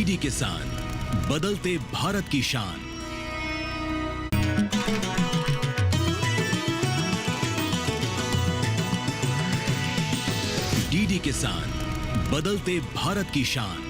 DD किसान, बदलते भारत की शान। डीडी किसान, बदलते भारत की शान।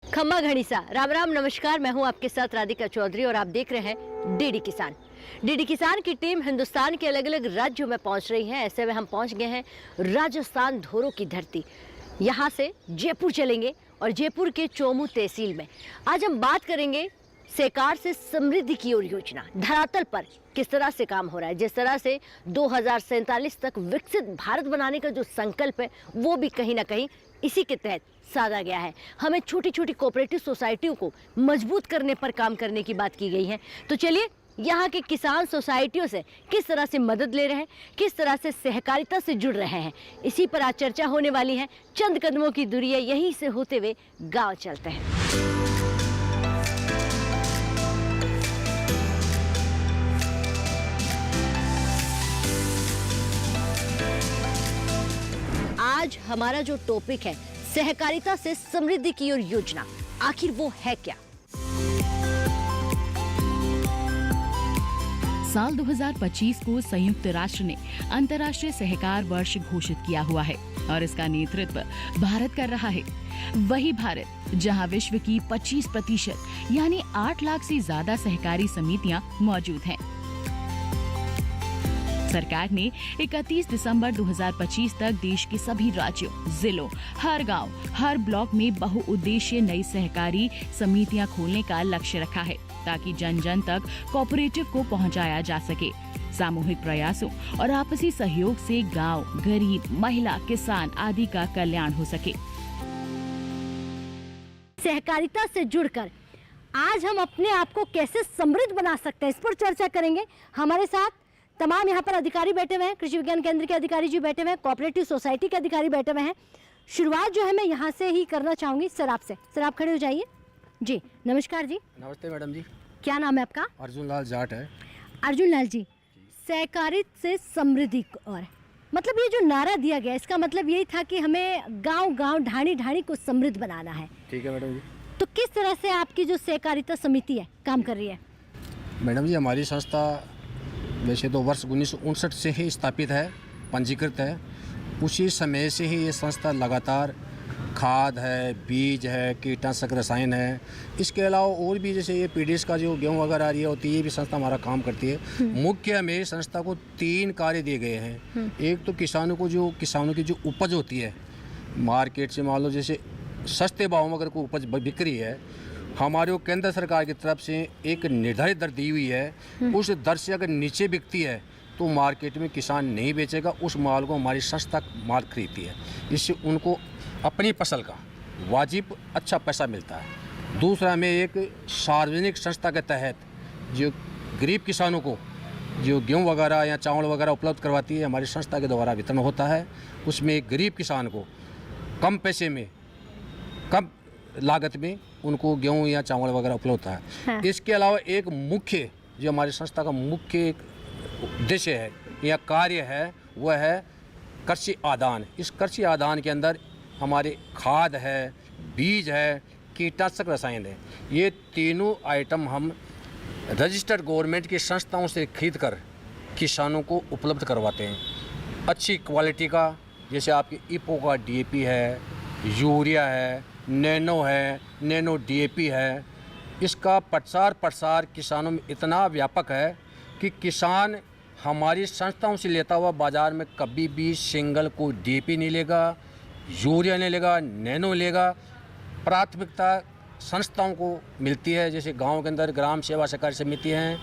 खम्मा घड़ीसा, राम राम, नमस्कार। मैं हूं आपके साथ राधिका चौधरी और आप देख रहे हैं डीडी किसान। डीडी किसान की टीम हिंदुस्तान के अलग अलग राज्यों में पहुंच रही है। ऐसे में हम पहुंच गए हैं राजस्थान धोरों की धरती। यहां से जयपुर चलेंगे और जयपुर के चोमू तहसील में आज हम बात करेंगे सहकार से समृद्धि की ओर योजना धरातल पर किस तरह से काम हो रहा है। जिस तरह से 2047 तक विकसित भारत बनाने का जो संकल्प है वो भी कहीं ना कहीं इसी के तहत साधा गया है। हमें छोटी छोटी कोऑपरेटिव सोसाइटियों को मजबूत करने पर काम करने की बात की गई है। तो चलिए यहाँ के किसान सोसाइटियों से किस तरह से मदद ले रहे हैं, किस तरह से सहकारिता से जुड़ रहे हैं, इसी पर आज चर्चा होने वाली है। चंद कदमों की दूरी है, यहीं से होते हुए गाँव चलते हैं। आज हमारा जो टॉपिक है सहकारिता से समृद्धि की ओर योजना, आखिर वो है क्या? साल 2025 को संयुक्त राष्ट्र ने अंतर्राष्ट्रीय सहकार वर्ष घोषित किया हुआ है और इसका नेतृत्व भारत कर रहा है। वही भारत जहां विश्व की 25% यानी 8 लाख से ज्यादा सहकारी समितियां मौजूद हैं। सरकार ने 31 दिसंबर 2025 तक देश के सभी राज्यों, जिलों, हर गांव, हर ब्लॉक में बहुउद्देशीय नई सहकारी समितियां खोलने का लक्ष्य रखा है ताकि जन जन तक कोऑपरेटिव को पहुंचाया जा सके। सामूहिक प्रयासों और आपसी सहयोग से गांव, गरीब, महिला, किसान आदि का कल्याण हो सके। सहकारिता से जुड़कर आज हम अपने आप को कैसे समृद्ध बना सकते हैं, इस पर चर्चा करेंगे। हमारे साथ तमाम यहाँ पर अधिकारी बैठे हुए हैं, कृषि विज्ञान केंद्र के अधिकारी जी बैठे हुए हैं, कोऑपरेटिव सोसाइटी के अधिकारी बैठे हुए हैं। शुरुआत जो है मैं यहाँ से ही करना चाहूँगी सर आपसे। सर आप खड़े हो जाइए जी। नमस्कार जी। नमस्ते मैडम जी। क्या नाम है आपका? अर्जुन लाल जाट है। अर्जुन लाल जी, सहकारिता से समृद्धि और मतलब ये जो नारा दिया गया इसका मतलब यही था कि हमें गांव गांव, ढाणी ढाणी को समृद्ध बनाना है। ठीक है मैडम जी। तो किस तरह से आपकी जो सहकारिता समिति है काम कर रही है? मैडम जी, हमारी संस्था वैसे तो वर्ष 1959 से ही स्थापित है, पंजीकृत है। उसी समय से ही ये संस्था लगातार खाद है, बीज है, कीटनाशक रसायन है, इसके अलावा और भी जैसे ये पीडीएस का जो गेहूँ वगैरह आ रही है होती है, ये भी संस्था हमारा काम करती है। मुख्य में संस्था को 3 कार्य दिए गए हैं। एक तो किसानों की जो उपज होती है मार्केट से, मान लो जैसे सस्ते भाव में अगर कोई उपज बिक्री है, हमारे केंद्र सरकार की तरफ से एक निर्धारित दर दी हुई है। उस दर से अगर नीचे बिकती है तो मार्केट में किसान नहीं बेचेगा, उस माल को हमारी संस्था माल खरीदती है। इससे उनको अपनी फसल का वाजिब अच्छा पैसा मिलता है। दूसरा में एक सार्वजनिक संस्था के तहत जो गरीब किसानों को जो गेहूँ वगैरह या चावल वगैरह उपलब्ध करवाती है, हमारी संस्था के द्वारा वितरण होता है। उसमें एक गरीब किसान को कम पैसे में, कम लागत में उनको गेहूँ या चावल वगैरह उपलब्ध होता है। हाँ। इसके अलावा एक मुख्य जो हमारी संस्था का मुख्य उद्देश्य है या कार्य है वह है कृषि आदान। इस कृषि आदान के अंदर हमारे खाद है, बीज है, कीटनाशक रसायन है, ये तीनों आइटम हम रजिस्टर्ड गवर्नमेंट की संस्थाओं से खरीद कर किसानों को उपलब्ध करवाते हैं। अच्छी क्वालिटी का, जैसे आपकी इपो का डीएपी है, यूरिया है, नैनो है, नैनो डीएपी है। इसका प्रसार किसानों में इतना व्यापक है कि किसान हमारी संस्थाओं से लेता हुआ बाज़ार में कभी भी सिंगल को डीएपी नहीं लेगा, यूरिया नहीं लेगा, नैनो लेगा। प्राथमिकता संस्थाओं को मिलती है, जैसे गांव के अंदर ग्राम सेवा सहकारी समिति हैं,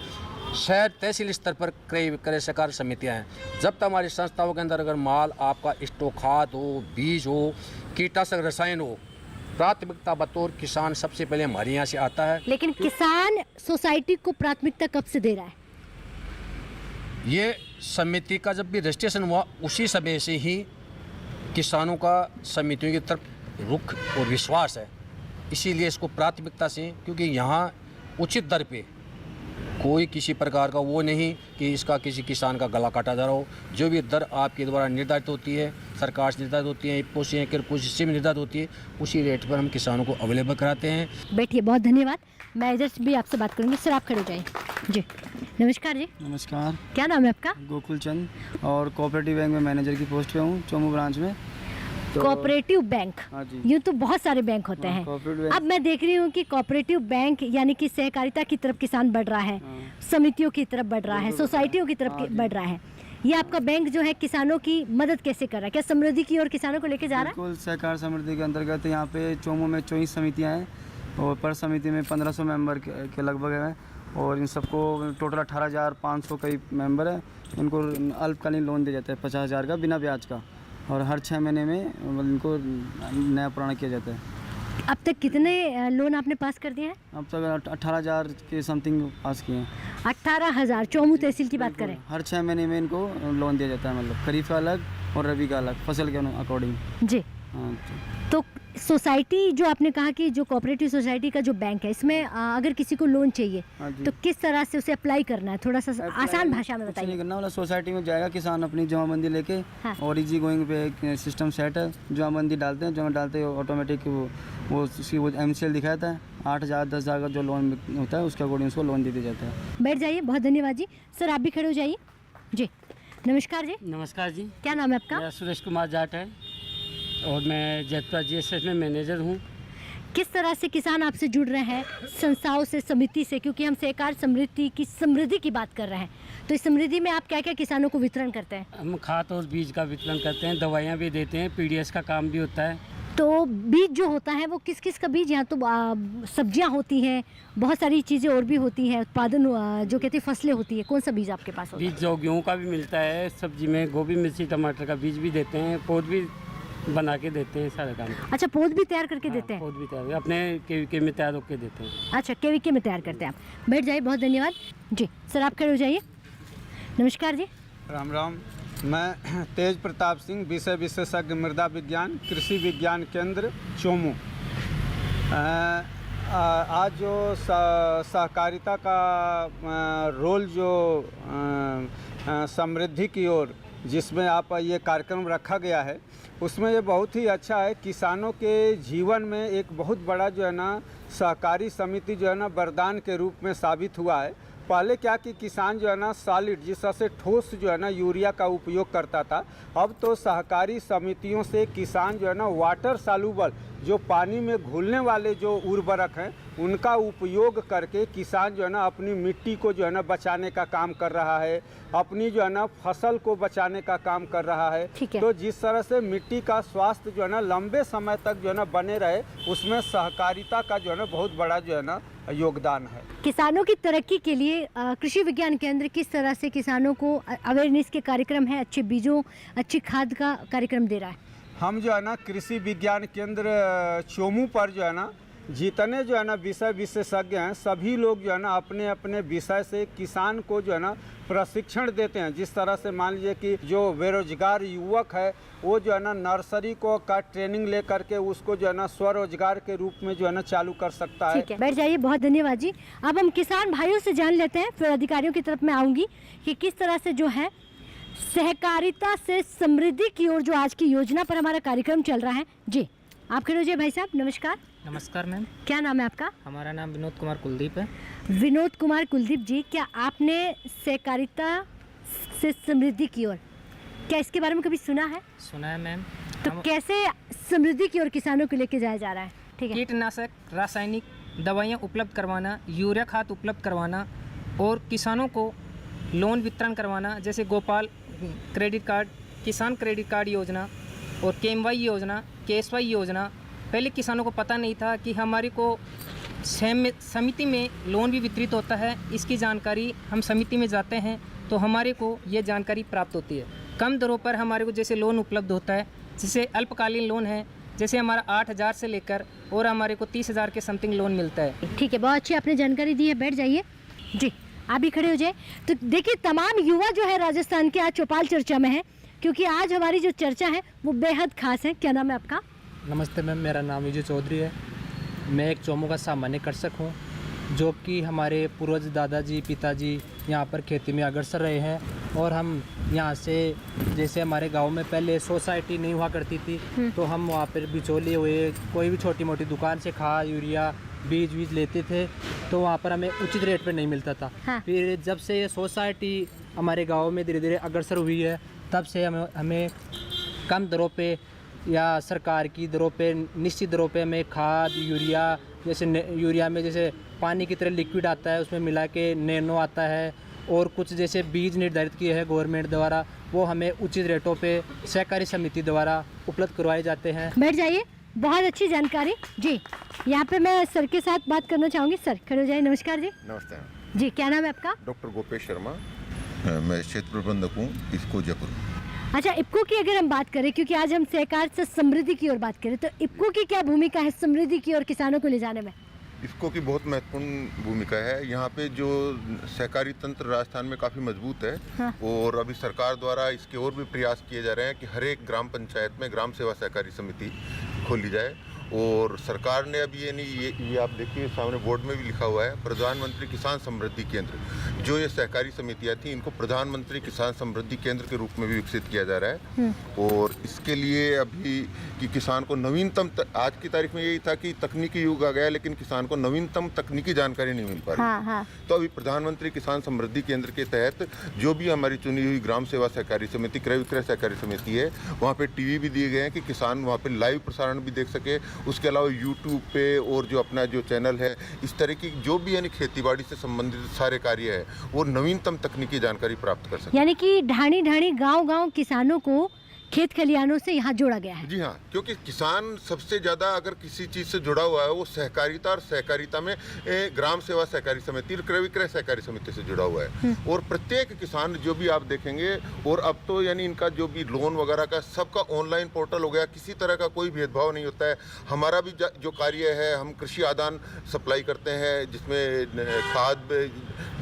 शहर तहसील स्तर पर क्रय सहकारी समितियाँ हैं। जब तक हमारी संस्थाओं के अंदर अगर माल आपका स्टॉक खाद हो, बीज हो, कीटनाशक रसायन हो, प्राथमिकता बतौर किसान सबसे पहले हमारे यहाँ से आता है। लेकिन किसान सोसाइटी को प्राथमिकता कब से दे रहा है? ये समिति का जब भी रजिस्ट्रेशन हुआ उसी समय से ही किसानों का समितियों की तरफ रुख और विश्वास है, इसीलिए इसको प्राथमिकता से, क्योंकि यहाँ उचित दर पे कोई किसी प्रकार का वो नहीं कि इसका किसी किसान का गला काटा जा रहा हो। जो भी दर आपके द्वारा निर्धारित होती है, सरकार से निर्धारित होती है, इप्को से किरपुश से भी निर्धारित होती है, उसी रेट पर हम किसानों को अवेलेबल कराते हैं। बैठिए, बहुत धन्यवाद। मैं इधर से भी आपसे बात करूँगी। सर, आप खड़े हो जाइए जी। नमस्कार जी। नमस्कार। क्या नाम है आपका? गोकुल चंद, और कोऑपरेटिव बैंक में मैनेजर की पोस्ट पे हूँ, चोमू ब्रांच में। कोऑपरेटिव बैंक, हाँ जी। यूँ तो बहुत सारे बैंक होते हैं। Cooperative bank. अब मैं देख रही हूँ कि कोऑपरेटिव बैंक यानी कि सहकारिता की तरफ किसान बढ़ रहा है, समितियों की तरफ बढ़ रहा है, सोसाइटियों की तरफ बढ़ रहा है। ये आपका बैंक जो है किसानों की मदद कैसे कर रहा है? क्या समृद्धि की ओर किसानों को लेके जा रहा है? बिल्कुल, सहकार समृद्धि के अंतर्गत यहाँ पे चोमू में 24 समितियाँ हैं और पर समिति में 1500 मेंबर के लगभग हैं, और इन सबको टोटल 18,500 करीब मेंबर है। इनको अल्पकालीन लोन दिया जाता है 50,000 का बिना ब्याज का, और हर 6 महीने में इनको नया पुराना किया जाता है। अब तक कितने लोन आपने पास कर दिए हैं? अब तक 18,000 के समथिंग पास किए हैं। 18,000 चोमू तहसील की बात करें? हर 6 महीने में इनको लोन दिया जाता है, मतलब खरीफ का अलग और रबी का अलग, फसल के अकॉर्डिंग। जी। हाँ, तो सोसाइटी जो आपने कहा कि जो कोऑपरेटिव सोसाइटी का जो बैंक है, इसमें अगर किसी को लोन चाहिए तो किस तरह से उसे अप्लाई करना है? थोड़ा सा आसान भाषा में कुछ बताइए। नहीं करना, मतलब सोसाइटी में जाएगा किसान अपनी जमाबंदी लेके, हाँ। और इजी गोइंग पे एक सिस्टम सेट है, जमाबंदी डालते हैं, जमा डालते हैं ऑटोमेटिक वो उसकी वो MCL दिखाता है, 8,000 10,000 का जो लोन होता है उसके अकॉर्डिंग उसको लोन दे दिया जाता है। बैठ जाइए, बहुत धन्यवाद जी। सर, आप भी खड़े हो जाइए जी। नमस्कार जी। नमस्कार जी। क्या नाम है आपका? मेरा सुरेश कुमार जाट है और मैं जयपुर GSS में मैनेजर हूँ। किस तरह से किसान आपसे जुड़ रहे हैं संस्थाओं से, समिति से? क्योंकि हम सहकार समृद्धि की बात कर रहे हैं, तो इस समृद्धि में आप क्या क्या किसानों को वितरण करते हैं? हम खाद और बीज का वितरण करते हैं, दवाइयाँ भी देते हैं, PDS का काम भी होता है। तो बीज जो होता है वो किस किस का बीज? यहाँ तो सब्जियाँ होती हैं, बहुत सारी चीज़ें और भी होती हैं, उत्पादन जो कहते हैं फसलें होती है, कौन सा बीज आपके पास होता है? बीज जो गेहूँ का भी मिलता है, सब्जी में गोभी मिर्ची टमाटर का बीज भी देते हैं, पौध भी बना के देते हैं, सारा काम। अच्छा, पौध भी तैयार करके देते हैं? पौध भी तैयार अपने KVK में तैयार होकर देते हैं। अच्छा, KVK में तैयार करते हैं आप। बैठ जाइए, बहुत धन्यवाद जी। सर, आप खड़े हो जाइए। नमस्कार जी। राम राम। मैं तेज प्रताप सिंह, विषय विशेषज्ञ मृदा विज्ञान, कृषि विज्ञान केंद्र चोमू। आज जो सहकारिता का रोल जो समृद्धि की ओर जिसमें आप ये कार्यक्रम रखा गया है, उसमें ये बहुत ही अच्छा है। किसानों के जीवन में एक बहुत बड़ा जो है ना सहकारी समिति जो है ना वरदान के रूप में साबित हुआ है। पहले क्या कि किसान जो है ना सॉलिड, जिस तरह से ठोस जो है ना यूरिया का उपयोग करता था, अब तो सहकारी समितियों से किसान जो है ना वाटर सॉल्युबल, जो पानी में घुलने वाले जो उर्वरक हैं, उनका उपयोग करके किसान जो है ना अपनी मिट्टी को जो है ना बचाने का काम कर रहा है, अपनी जो है ना फसल को बचाने का काम कर रहा है। तो जिस तरह से मिट्टी का स्वास्थ्य जो है ना लंबे समय तक जो है ना बने रहे, उसमें सहकारिता का जो है ना बहुत बड़ा जो है ना योगदान है। किसानों की तरक्की के लिए कृषि विज्ञान केंद्र किस तरह से किसानों को अवेयरनेस के कार्यक्रम है, अच्छे बीजों, अच्छी खाद का कार्यक्रम दे रहा है? हम जो है ना कृषि विज्ञान केंद्र चोमू पर जो है ना जितने जो है ना विषय विशेषज्ञ हैं, सभी लोग जो है ना अपने अपने विषय से किसान को जो है ना प्रशिक्षण देते हैं। जिस तरह से मान लीजिए कि जो बेरोजगार युवक है, वो जो है ना नर्सरी को का ट्रेनिंग ले करके उसको जो है ना स्वरोजगार के रूप में जो है ना चालू कर सकता है। ठीक है, बैठ जाइए, बहुत धन्यवाद जी। अब हम किसान भाइयों से जान लेते हैं, फिर अधिकारियों की तरफ मैं आऊँगी कि किस तरह से जो है सहकारिता से समृद्धि की ओर जो आज की योजना पर हमारा कार्यक्रम चल रहा है। जी, आप खड़े हो जाइए भाई साहब। नमस्कार। नमस्कार मैम। क्या नाम है आपका? हमारा नाम विनोद कुमार कुलदीप है। विनोद कुमार कुलदीप जी, क्या आपने सहकारिता से समृद्धि की ओर, क्या इसके बारे में कभी सुना है? सुना है मैम। तो कैसे समृद्धि की ओर किसानों को लेके जाया जा रहा है? ठीक है। कीटनाशक, रासायनिक दवाइयाँ उपलब्ध करवाना, यूरिया खाद उपलब्ध करवाना और किसानों को लोन वितरण करवाना, जैसे गोपाल क्रेडिट कार्ड, किसान क्रेडिट कार्ड योजना और KMY योजना, KSY योजना। पहले किसानों को पता नहीं था कि हमारे को समिति में लोन भी वितरित होता है। इसकी जानकारी हम समिति में जाते हैं तो हमारे को ये जानकारी प्राप्त होती है। कम दरों पर हमारे को जैसे लोन उपलब्ध होता है, जैसे अल्पकालीन लोन है, जैसे हमारा 8,000 से लेकर और हमारे को 30,000 के समथिंग लोन मिलता है। ठीक है, बहुत अच्छी आपने जानकारी दी है। बैठ जाइए जी। आप भी खड़े हो जाए। तो देखिए तमाम युवा जो है राजस्थान के आज चौपाल चर्चा में है, क्योंकि आज हमारी जो चर्चा है वो बेहद खास है। क्या नाम है आपका? नमस्ते मैम, मेरा नाम विजय चौधरी है। मैं एक चोमू का सामान्य कृषक हूँ, जो कि हमारे पूर्वज दादाजी पिताजी यहाँ पर खेती में अग्रसर रहे हैं। और हम यहाँ से, जैसे हमारे गांव में पहले सोसाइटी नहीं हुआ करती थी, तो हम वहाँ पर बिचौलिए हुए कोई भी छोटी मोटी दुकान से खाद यूरिया बीज लेते थे, तो वहाँ पर हमें उचित रेट पर नहीं मिलता था। हाँ। फिर जब से ये सोसाइटी हमारे गाँव में धीरे धीरे अग्रसर हुई है, तब से हमें कम दरों पे या सरकार की दरों पे, निश्चित दरों पे हमें खाद यूरिया, जैसे यूरिया में जैसे पानी की तरह लिक्विड आता है, उसमें मिला के नैनो आता है, और कुछ जैसे बीज निर्धारित किए हैं गवर्नमेंट द्वारा, वो हमें उचित रेटों पे सहकारी समिति द्वारा उपलब्ध करवाए जाते हैं। बैठ जाइए, बहुत अच्छी जानकारी जी। यहाँ पे मैं सर के साथ बात करना चाहूँगी। सर खड़े हो जाइए। नमस्कार जी। नमस्ते जी, क्या नाम है आपका? डॉक्टर गोपेश शर्मा, मैं क्षेत्र प्रबंधक हूँ इफ्को जयपुर। अच्छा, इफ्को की अगर हम बात करें, क्योंकि आज हम सहकार से समृद्धि की ओर बात करें, तो इफ्को की क्या भूमिका है समृद्धि की ओर किसानों को ले जाने में? इफ्को की बहुत महत्वपूर्ण भूमिका है। यहाँ पे जो सहकारी तंत्र राजस्थान में काफ़ी मजबूत है। हाँ। और अभी सरकार द्वारा इसके और भी प्रयास किए जा रहे हैं कि हर एक ग्राम पंचायत में ग्राम सेवा सहकारी समिति खोली जाए। और सरकार ने अभी ये आप देखिए सामने बोर्ड में भी लिखा हुआ है, प्रधानमंत्री किसान समृद्धि केंद्र। जो ये सहकारी समितियाँ थी, इनको प्रधानमंत्री किसान समृद्धि केंद्र के रूप में भी विकसित किया जा रहा है। और इसके लिए अभी कि किसान को नवीनतम आज की तारीख में यही था कि तकनीकी युग आ गया, लेकिन किसान को नवीनतम तकनीकी जानकारी नहीं मिल पा रही। हाँ, हाँ। तो अभी प्रधानमंत्री किसान समृद्धि केंद्र के तहत जो भी हमारी चुनी हुई ग्राम सेवा सहकारी समिति, क्रय विक्रय सहकारी समिति है, वहाँ पे टीवी भी दिए गए हैं कि किसान वहाँ पे लाइव प्रसारण भी देख सके। उसके अलावा यूट्यूब पे और जो अपना जो चैनल है, इस तरह की जो भी यानी खेतीबाड़ी से संबंधित सारे कार्य है, वो नवीनतम तकनीकी जानकारी प्राप्त कर सके। यानी कि ढाणी ढाणी गांव-गांव किसानों को खेत खलिहानों से यहाँ जोड़ा गया है। जी हाँ, क्योंकि किसान सबसे ज़्यादा अगर किसी चीज़ से जुड़ा हुआ है वो सहकारिता, और सहकारिता में ग्राम सेवा सहकारी समिति और क्रय विक्रय सहकारी समिति से जुड़ा हुआ है। और प्रत्येक किसान जो भी आप देखेंगे, और अब तो यानी इनका जो भी लोन वगैरह का सबका ऑनलाइन पोर्टल हो गया, किसी तरह का कोई भेदभाव नहीं होता है। हमारा भी जो कार्य है, हम कृषि आदान सप्लाई करते हैं, जिसमें खाद,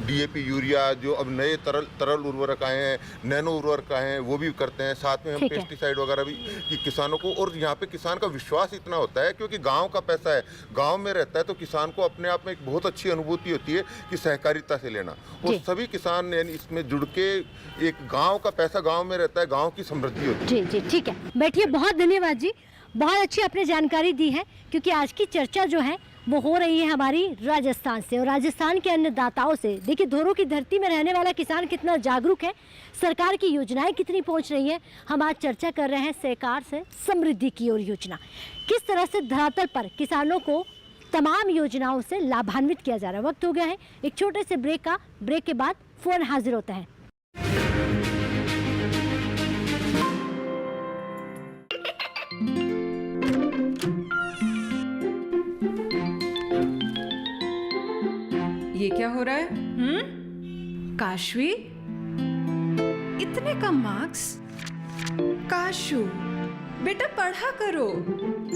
DAP, यूरिया, जो अब नए तरल उर्वरक आए हैं, नैनो उर्वरक आए हैं, वो भी करते हैं। साथ में हम पेस्टिसाइड वगैरह भी कि किसानों को, और यहाँ पे किसान का विश्वास इतना होता है क्योंकि गांव का पैसा है, गांव में रहता है, तो किसान को अपने आप में एक बहुत अच्छी अनुभूति होती है कि सहकारिता से लेना। और सभी किसान यानी इसमें जुड़ के, एक गांव का पैसा गांव में रहता है, गांव की समृद्धि होती है। जी जी, ठीक है, बैठिए। बहुत धन्यवाद जी, बहुत अच्छी आपने जानकारी दी है, क्योंकि आज की चर्चा जो है वो हो रही है हमारी राजस्थान से और राजस्थान के अन्नदाताओं से। देखिए, धोरों की धरती में रहने वाला किसान कितना जागरूक है, सरकार की योजनाएं कितनी पहुंच रही है। हम आज चर्चा कर रहे हैं सहकार से समृद्धि की ओर योजना, किस तरह से धरातल पर किसानों को तमाम योजनाओं से लाभान्वित किया जा रहा है। वक्त हो गया है एक छोटे से ब्रेक का। ब्रेक के बाद फोन हाजिर होता है। ये क्या हो रहा है? काशवी, इतने कम मार्क्स? काशू, बेटा पढ़ा करो,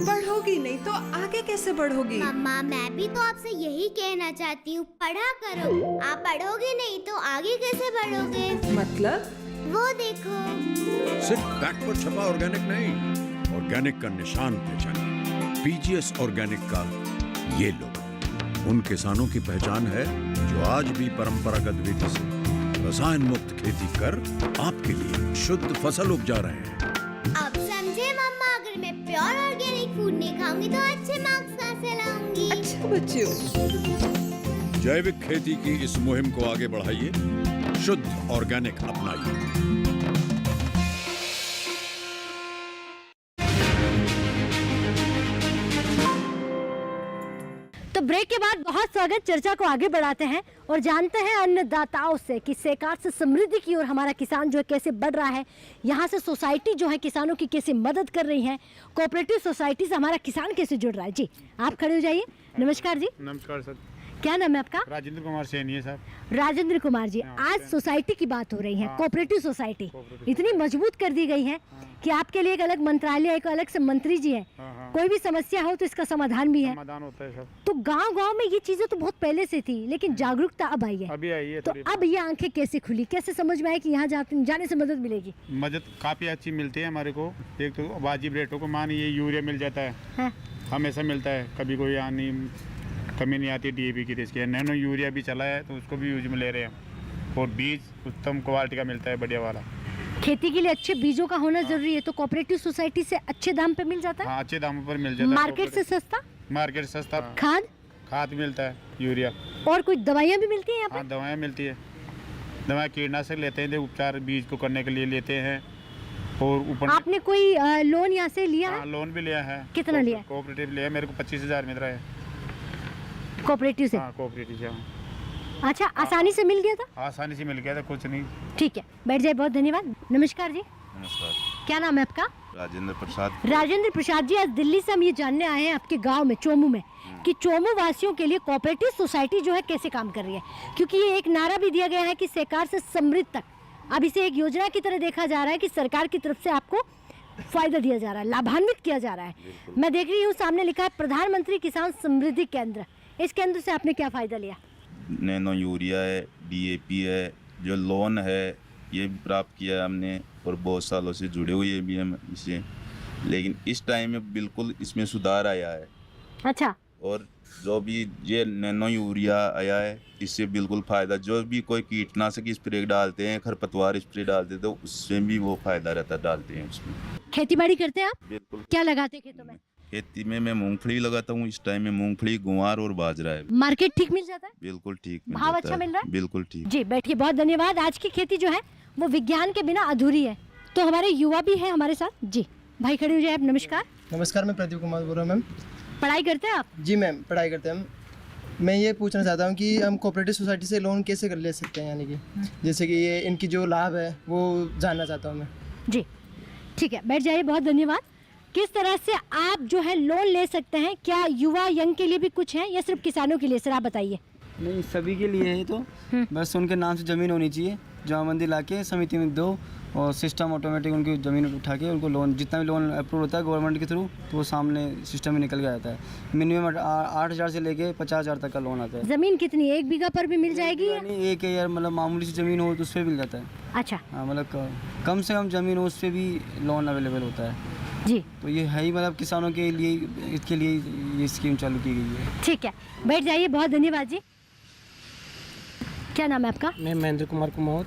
पढ़ोगी नहीं तो आगे कैसे बढ़ोगी? मम्मा, मैं भी तो आपसे यही कहना चाहती हूँ, पढ़ा करो। आप पढ़ोगे नहीं तो आगे कैसे बढ़ोगे? मतलब? वो देखो, सिर्फ बैक पर छपा ऑर्गेनिक नहीं, ऑर्गेनिक का निशान पहचानिए। PGS ऑर्गेनिक का ये लोगो उन किसानों की पहचान है जो आज भी परंपरागत विधि से रसायन मुक्त खेती कर आपके लिए शुद्ध फसल उपजा रहे हैं। अब समझे मम्मा, अगर मैं प्योर ऑर्गेनिक फूड नहीं खाऊंगी तो अच्छे मार्क्स कहाँ से लाऊंगी? अच्छा बच्चों, जैविक खेती की इस मुहिम को आगे बढ़ाइए, शुद्ध ऑर्गेनिक अपनाइए। तो ब्रेक के बाद बहुत स्वागत, चर्चा को आगे बढ़ाते हैं और जानते हैं अन्नदाताओं से कि सहकार से समृद्धि की ओर हमारा किसान जो है कैसे बढ़ रहा है। यहाँ से सोसाइटी जो है किसानों की कैसे मदद कर रही है, कोऑपरेटिव सोसाइटी से हमारा किसान कैसे जुड़ रहा है। जी, आप खड़े हो जाइए। नमस्कार जी। नमस्कार सर। क्या नाम है आपका? राजेंद्र कुमार सैनी है सर। राजेंद्र कुमार जी, आज सोसाइटी की बात हो रही है, कोऑपरेटिव सोसाइटी इतनी मजबूत कर दी गई है कि आपके लिए एक अलग मंत्रालय, एक अलग से मंत्री जी है। कोई भी समस्या हो तो इसका समाधान भी है। समाधान होता है सब। तो गांव-गांव में ये चीजें तो बहुत पहले से थी, लेकिन जागरूकता अब आई है। अभी आई है तो अब ये आंखें कैसे खुली, कैसे समझ में आए कि यहाँ जाने से मदद मिलेगी? मदद काफ़ी अच्छी मिलती है हमारे को। एक तो वाजिब रेटों को मान ये यूरिया मिल जाता है, हमेशा मिलता है, कभी कोई आनी कमी नहीं आती DAP की। इसके नैनो यूरिया भी चला है तो उसको भी यूज में ले रहे हैं, और बीज उत्तम क्वालिटी का मिलता है, बढ़िया वाला। खेती के लिए अच्छे बीजों का होना जरूरी है, तो कोऑपरेटिव सोसाइटी से अच्छे दाम पे मिल जाता है। हाँ, अच्छे दामों पर मिल जाता है। मार्केट से सस्ता? मार्केट से सस्ता। खाद मिलता है, यूरिया। और कुछ दवाइयाँ भी मिलती है यहाँ पे? हाँ, दवाएं मिलती है। दवाएं कीटनाशक लेते हैं, उपचार बीज को करने के लिए लेते हैं। और ऊपर आपने कोई लोन यहाँ से लिया है? लोन भी लिया है। कितना लिया? कोऑपरेटिव लिया, मेरे को 25,000 मिल रहा है कोऑपरेटिव से। हाँ, कोऑपरेटिव से। अच्छा, आसानी से मिल गया था? आसानी से मिल गया था, कुछ नहीं। ठीक है, बैठ जाए, बहुत धन्यवाद। नमस्कार जी। नमस्कार। क्या नाम है आपका? राजेंद्र प्रसाद। राजेंद्र प्रसाद जी, आज दिल्ली से हम ये जानने आए हैं आपके गांव में, चोमू में, कि चोमू वासियों के लिए कोऑपरेटिव सोसाइटी जो है कैसे काम कर रही है। क्योंकि ये एक नारा भी दिया गया है कि सहकार से समृद्ध तक। अब इसे एक योजना की तरह देखा जा रहा है कि सरकार की तरफ से आपको फायदा दिया जा रहा है, लाभान्वित किया जा रहा है। मैं देख रही हूँ सामने लिखा है प्रधानमंत्री किसान समृद्धि केंद्र। इस केंद्र से आपने क्या फायदा लिया? नैनो यूरिया है, DAP है, जो लोन है ये भी प्राप्त किया है हमने, और बहुत सालों से जुड़े हुए भी हम इससे। लेकिन इस टाइम में बिल्कुल इसमें सुधार आया है। अच्छा। और जो भी ये नैनो यूरिया आया है, इससे बिल्कुल फ़ायदा। जो भी कोई कीटनाशक स्प्रे डालते हैं, खरपतवार स्प्रे डालते हैं, तो उससे भी वो फ़ायदा रहता डालते हैं उसमें। खेती बाड़ी करते हैं आप? बिल्कुल। क्या लगाते हैं खेतों में? खेती में मैं मूंगफली लगाता हूँ। इस टाइम में मूंगफली, गुआर और बाजरा है। मार्केट ठीक मिल जाता है? बिल्कुल ठीक मिल जाता है। भाव अच्छा मिल रहा है? बिल्कुल ठीक। जी, बैठिए, बहुत धन्यवाद। आज की खेती जो है वो विज्ञान के बिना अधूरी है। तो हमारे युवा भी है हमारे साथ। जी भाई, खड़े हो जाए आप। नमस्कार। नमस्कार, मैं प्रदीप कुमार बोल रहा हूँ मैम। पढ़ाई करते हैं आप? जी मैम, पढ़ाई करते हैं हम। मैं ये पूछना चाहता हूँ कि हम कोऑपरेटिव सोसाइटी से लोन कैसे कर ले सकते हैं, यानी कि जैसे कि ये इनकी जो लाभ है वो जानना चाहता हूँ मैं। जी ठीक है, बैठ जाइए, बहुत धन्यवाद। किस तरह से आप जो है लोन ले सकते हैं? क्या युवा यंग के लिए भी कुछ है या सिर्फ किसानों के लिए? सर आप बताइए। नहीं, सभी के लिए है। तो बस उनके नाम से ज़मीन होनी चाहिए, जमाबंदी ला के समिति में दो, और सिस्टम ऑटोमेटिक उनकी ज़मीन उठा के उनको लोन, जितना भी लोन अप्रूव होता है गवर्नमेंट के थ्रू, तो वो सामने सिस्टम में निकल के आता है। मिनिमम 8,000 से लेके 50,000 तक का लोन आता है। ज़मीन कितनी, 1 बीघा पर भी मिल जाएगी? नहीं, 1 यार, मतलब मामूली सी ज़मीन हो तो उस पर मिल जाता है। अच्छा। हाँ, मतलब कम से कम ज़मीन हो उस पर भी लोन अवेलेबल होता है। जी, तो ये है ही, मतलब किसानों के लिए, इसके लिए ये स्कीम चालू की गई है। ठीक है, बैठ जाइए, बहुत धन्यवाद जी। क्या नाम है आपका? मैं महेंद्र कुमार कुमार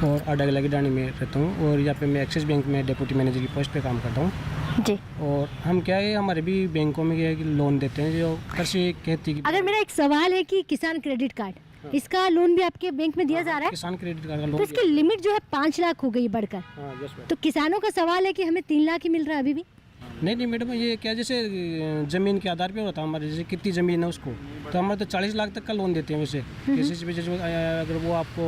और अडगला की डाणी में रहता हूँ, और यहाँ पे मैं एक्सिस बैंक में डिप्टी मैनेजर की पोस्ट पे काम करता हूँ। जी। और हम क्या है, हमारे भी बैंकों में क्या है कि लोन देते हैं जो कृषि खेती की। अगर मेरा एक सवाल है कि किसान क्रेडिट कार्ड, इसका लोन भी आपके बैंक में दिया जा रहा है? किसान क्रेडिट कार्ड का लोन। तो इसकी लिमिट जो है 5 लाख हो गई बढ़कर। तो किसानों का सवाल है कि हमें 3 लाख ही मिल रहा है अभी भी। नहीं मैडम, ये क्या, जैसे ज़मीन के आधार पे होता है हमारे, जैसे कितनी ज़मीन है उसको, तो हमारे तो 40 लाख तक का लोन देते हैं वैसे। किसी भी जैसे अगर वो आपको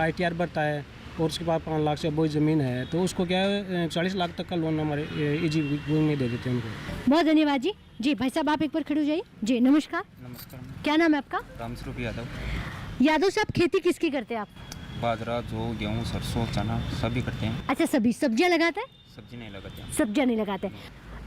ITR भरता है और उसके बाद 5 लाख से वो ज़मीन है, तो उसको क्या है 40 लाख तक का लोन हमारे इजी गोइंग में दे देते हैं उनको। बहुत धन्यवाद जी। जी भाई साहब, आप एक बार खड़े हो जाइए। जी नमस्कार। नमस्कार। क्या नाम है आपका? रामस्वरूप यादव। यादव साहब, खेती किसकी करते हैं आप? बाजरा, जौ, गेहूँ, सरसों, चना सभी करते हैं। अच्छा, सभी। सब्जियां लगाते हैं? सब्जी नहीं लगाते हैं। सब्जियां नहीं लगाते।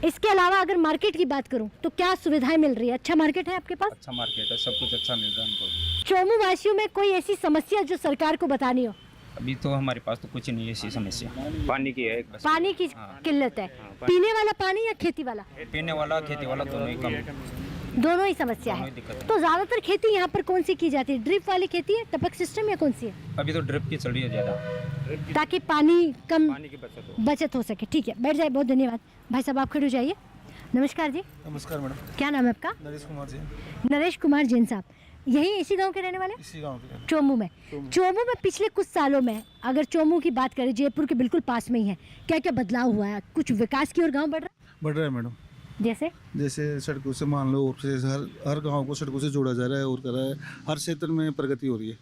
इसके अलावा अगर मार्केट की बात करूं तो क्या सुविधाएं मिल रही है? अच्छा मार्केट है आपके पास? अच्छा मार्केट है, सब कुछ अच्छा मिल रहा है हमको। चोमू वासियों में कोई ऐसी समस्या जो सरकार को बतानी हो? अभी तो हमारे पास तो कुछ नहीं है ऐसी समस्या। पानी की है बस। पानी की किल्लत है। पीने वाला पानी या खेती वाला? पीने वाला, खेती वाला दोनों ही कम, दोनों ही समस्या है। तो ज्यादातर खेती यहाँ पर कौन सी की जाती है? ड्रिप वाली खेती है, टपक सिस्टम, या कौन सी है? अभी तो ड्रिप की चल रही है ज़्यादा, ताकि पानी कम, पानी की बचत हो सके। ठीक है, बैठ जाए, बहुत धन्यवाद। भाई साहब आप खड़े हो जाइए। नमस्कार जी। नमस्कार मैडम। क्या नाम है आपका? नरेश कुमार जैन। नरेश कुमार जैन साहब, यही इसी गांव के रहने वाले? इसी गांव के। चोमू में। चोमू में पिछले कुछ सालों में, अगर चोमू की बात करें, जयपुर के बिल्कुल पास में ही है, क्या क्या बदलाव हुआ है? कुछ विकास की ओर गांव बढ़ रहा है? बढ़ रहा है मैडम। जैसे सड़कों से मान लो, हर गांव को सड़कों से जोड़ा जा रहा है और कर रहा है, हर क्षेत्र में प्रगति हो रही है।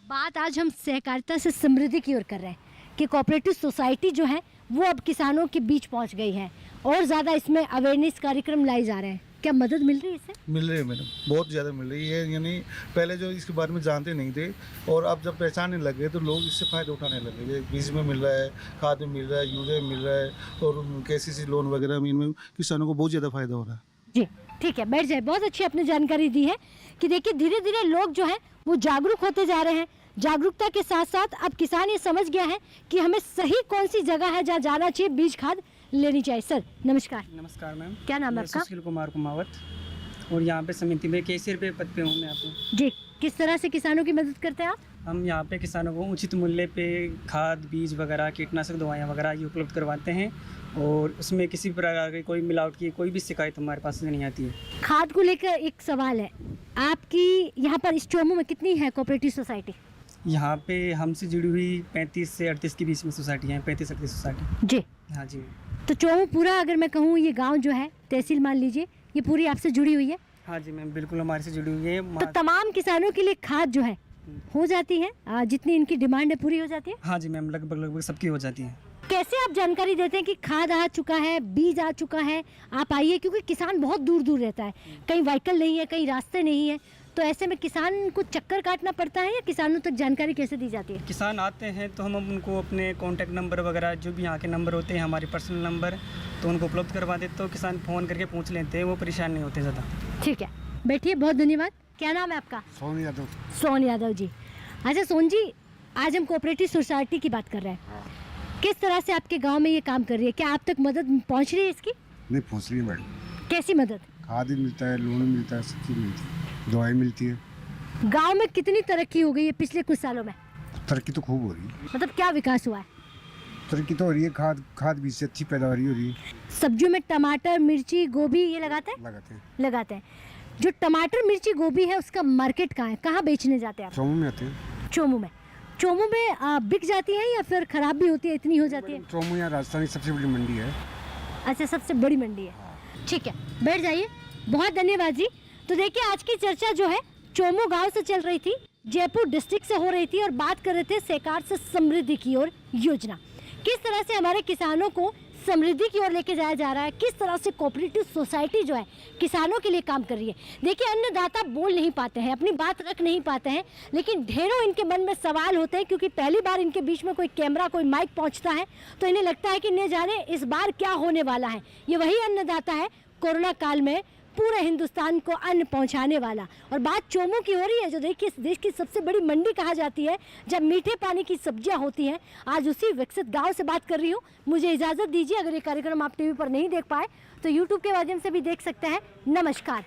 बात आज हम सहकारिता से समृद्धि की ओर कर रहे हैं कि कोऑपरेटिव सोसाइटी जो है वो अब किसानों के बीच पहुंच गई है, और ज़्यादा इसमें अवेयरनेस कार्यक्रम लाए जा रहे हैं। क्या मदद मिल रही है इससे? मिल रही है मैडम, बहुत ज़्यादा मिल रही है। यानी पहले जो इसके बारे में जानते नहीं थे और अब जब पहचानने लगे तो लोग इससे फ़ायदा उठाने लगे। बीज में मिल रहा है, खाद में मिल रहा है, यूरिया मिल रहा है और KCC लोन वगैरह में इनमें किसानों को बहुत ज़्यादा फ़ायदा हो रहा है। जी ठीक है, बैठ जाए। बहुत अच्छी आपने जानकारी दी है कि देखिए धीरे धीरे लोग जो है वो जागरूक होते जा रहे हैं। जागरूकता के साथ साथ अब किसान ये समझ गया है कि हमें सही कौन सी जगह है जहाँ जाना चाहिए, बीज खाद लेनी चाहिए। सर नमस्कार। नमस्कार मैम, क्या नाम है आपका? सुशील कुमार कुमावत, और यहाँ पे समिति में कैशियर पे पद पे हूँ मैं आपको। जी, किस तरह से किसानों की मदद करते हैं आप? हम यहाँ पे किसानों को उचित मूल्य पे खाद, बीज वगैरह, कीटनाशक दवाइयाँ वगैरह ये उपलब्ध करवाते हैं और उसमें किसी प्रकार की कोई मिलावट की कोई भी शिकायत हमारे पास नहीं आती है। खाद को लेकर एक सवाल है, आपकी यहाँ पर इस चोमू में कितनी है कोऑपरेटिव सोसाइटी? यहाँ पे हमसे जुड़ी हुई 35 से 38 के बीच में सोसाइटी हैं, 35-38 सोसाइटी। जी हाँ जी। तो चोमू पूरा अगर मैं कहूँ ये गांव जो है, तहसील मान लीजिए, ये पूरी आपसे जुड़ी हुई है? हाँ जी मैम, बिल्कुल हमारे से जुड़ी हुई है। तो तमाम किसानों के लिए खाद जो है हो जाती है, जितनी इनकी डिमांड है पूरी हो जाती है? हाँ जी मैम, लगभग सबकी हो जाती है। कैसे आप जानकारी देते हैं कि खाद आ चुका है, बीज आ चुका है, आप आइए? क्योंकि किसान बहुत दूर दूर रहता है, कहीं व्हीकल नहीं है, कहीं रास्ते नहीं है, तो ऐसे में किसान को चक्कर काटना पड़ता है या किसानों तक जानकारी कैसे दी जाती है? किसान आते हैं तो हम उनको अपने कॉन्टैक्ट नंबर वगैरह जो भी यहाँ के नंबर होते हैं, हमारे पर्सनल नंबर, तो उनको उपलब्ध करवा देते, तो किसान फ़ोन करके पूछ लेते हैं, वो परेशान नहीं होते ज़्यादा। ठीक है, बैठिए, बहुत धन्यवाद। क्या नाम है आपका? सोन यादव। सोन यादव जी। अच्छा सोन जी, आज हम कोऑपरेटिव सोसाइटी की बात कर रहे हैं, किस तरह से आपके गांव में ये काम कर रही है? क्या आप तक मदद पहुंच रही है इसकी? नहीं पहुँच रही है मैडम। कैसी मदद? खाद भी मिलता है, लोन मिलता है, सब चीज़ मिलती है, दवाई मिलती है। गांव में कितनी तरक्की हो गई है पिछले कुछ सालों में? तरक्की तो खूब हो रही है। मतलब क्या विकास हुआ है? तरक्की तो हो रही है, खाद बीज से अच्छी पैदावार हो रही है। सब्जियों में टमाटर, मिर्ची, गोभी ये लगाते हैं? लगाते हैं। जो टमाटर, मिर्ची, गोभी है उसका मार्केट कहाँ है, कहाँ बेचने जाते हैं आप? चोमू में आते हैं। चोमू में बिक जाती है या फिर खराब भी होती है, इतनी हो जाती है? चोमू या राजस्थान की सबसे बड़ी मंडी है। अच्छा, सबसे बड़ी मंडी है। ठीक है, बैठ जाइए। बहुत धन्यवाद जी। तो देखिए आज की चर्चा जो है चोमू गांव से चल रही थी, जयपुर डिस्ट्रिक्ट से हो रही थी और बात कर रहे थे सरकार से समृद्धि की ओर योजना, किस तरह से हमारे किसानों को समृद्धि की ओर लेके जाया जा रहा है, किस तरह से कोऑपरेटिव सोसाइटी जो है किसानों के लिए काम कर रही है। देखिए अन्नदाता बोल नहीं पाते हैं, अपनी बात रख नहीं पाते हैं, लेकिन ढेरों इनके मन में सवाल होते हैं क्योंकि पहली बार इनके बीच में कोई कैमरा, कोई माइक पहुंचता है तो इन्हें लगता है कि न जाने इस बार क्या होने वाला है। ये वही अन्नदाता है कोरोना काल में पूरे हिंदुस्तान को अन्न पहुंचाने वाला। और बात चोमू की हो रही है, जो देखिए इस देश की सबसे बड़ी मंडी कहा जाती है, जब मीठे पानी की सब्जियां होती हैं। आज उसी विकसित गांव से बात कर रही हूं। मुझे इजाज़त दीजिए, अगर ये कार्यक्रम आप टीवी पर नहीं देख पाए तो यूट्यूब के माध्यम से भी देख सकते हैं। नमस्कार।